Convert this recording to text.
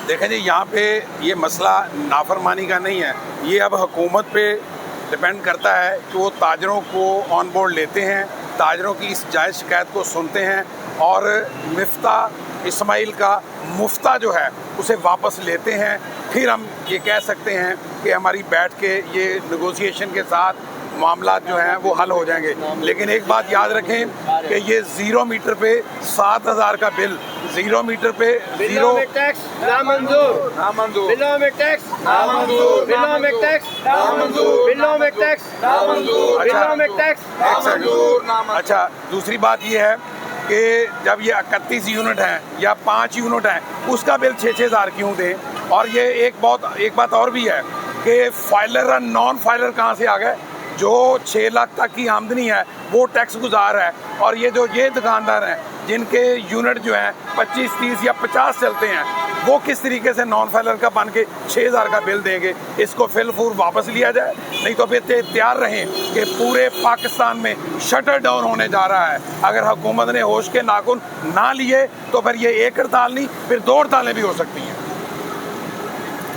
देखें जी, यहाँ पे ये मसला नाफरमानी का नहीं है, ये अब हुकूमत पे डिपेंड करता है कि वो ताजरों को ऑन बोर्ड लेते हैं, ताजरों की इस जायज़ शिकायत को सुनते हैं और मिफ्ता इस्माइल का मुफ्ता जो है उसे वापस लेते हैं। फिर हम ये कह सकते हैं कि हमारी बैठ के ये नेगोशिएशन के साथ मामला जो हैं वो हल हो जाएंगे। लेकिन एक बात याद रखें कि ये 0 मीटर पे 7,000 का बिल, 0 मीटर पे बिलों में टैक्स नामंजूर, बिलों में टैक्स नामंजूर, बिलों में टैक्स नामंजूर, बिलों में टैक्स नामंजूर, बिलों में टैक्स नामंजूर। अच्छा, दूसरी बात ये है कि जब ये 31 यूनिट हैं या 5 यूनिट हैं, उसका बिल 6-6 हज़ार क्यों दें? और ये एक बात और भी है कि फाइलर और नॉन फाइलर कहाँ से आ गए? जो 6 लाख तक की आमदनी है वो टैक्स गुजार है, और ये दुकानदार हैं जिनके यूनिट जो हैं 25, 30 या 50 चलते हैं, वो किस तरीके से नॉन फाइलर का बन के 6,000 का बिल देंगे? इसको फिलफूर वापस लिया जाए, नहीं तो फिर तैयार रहें कि पूरे पाकिस्तान में शटर डाउन होने जा रहा है। अगर हुकूमत ने होश के नाखून ना लिए तो फिर ये एक हड़ताल नहीं, फिर 2 हड़तालें भी हो सकती हैं।